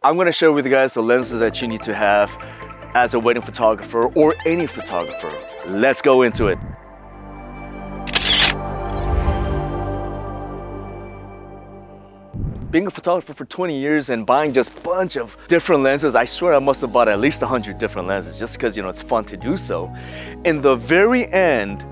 I'm going to share with you guys the lenses that you need to have as a wedding photographer or any photographer. Let's go into it. Being a photographer for 20 years and buying just a bunch of different lenses, I swear I must have bought at least 100 different lenses just because, it's fun to do so. In the very end,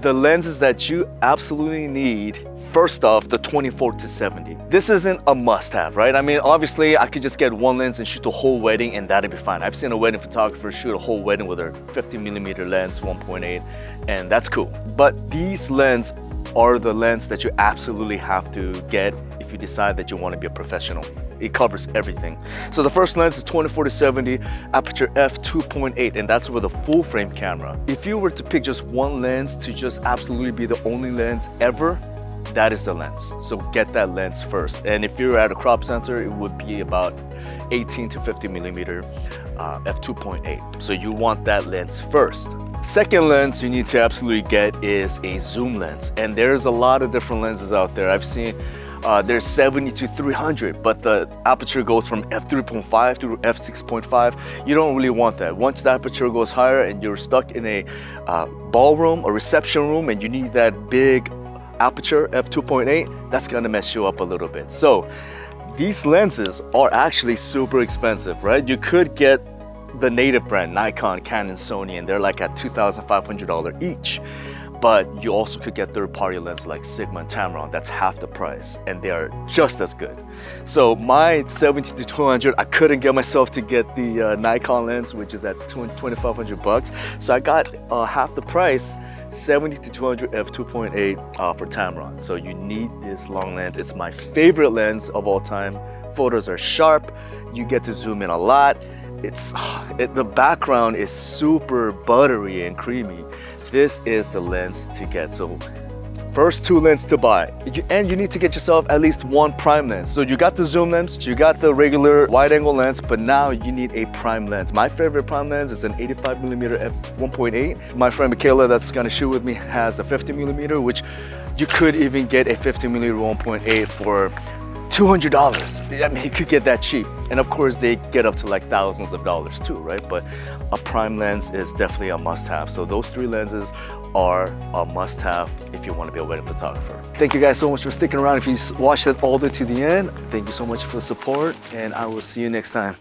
the lenses that you absolutely need, first off, the 24-70. This isn't a must-have, right? I mean, obviously, I could just get one lens and shoot the whole wedding and that'd be fine. I've seen a wedding photographer shoot a whole wedding with a 50mm lens, 1.8, and that's cool. But these lenses are the lens that you absolutely have to get if you decide that you want to be a professional. It covers everything. So the first lens is 24-70, aperture f2.8, and that's with a full frame camera. If you were to pick just one lens to just absolutely be the only lens ever, that is the lens. So get that lens first. And if you're at a crop center, it would be about 18 to 50mm f2.8. So you want that lens first. Second lens you need to absolutely get is a zoom lens. And there's a lot of different lenses out there. I've seen there's 70 to 300, but the aperture goes from f3.5 to f6.5. You don't really want that. Once the aperture goes higher and you're stuck in a ballroom or reception room and you need that big aperture f2.8, that's gonna mess you up a little bit. So these lenses are actually super expensive, right? You could get the native brand, Nikon, Canon, Sony, and they're like at $2,500 each. But you also could get third-party lenses like Sigma and Tamron. That's half the price, and they are just as good. So my 70 to 200, I couldn't get myself to get the Nikon lens, which is at $2,500. So I got half the price, 70 to 200 f2.8 for Tamron. So you need this long lens. It's my favorite lens of all time. Photos are sharp. You get to zoom in a lot. The background is super buttery and creamy. This is the lens to get. So first two lenses to buy, and you need to get yourself at least one prime lens. So you got the zoom lens, you got the regular wide angle lens, but now you need a prime lens. My favorite prime lens is an 85mm f1.8. My friend Michaela that's gonna shoot with me has a 50mm, which you could even get a 50mm 1.8 for $200. I mean, you could get that cheap. And of course, they get up to like thousands of dollars too, right? But a prime lens is definitely a must-have. So those three lenses are a must-have if you want to be a wedding photographer. Thank you guys so much for sticking around. If you watched it all the way to the end, thank you so much for the support, and I will see you next time.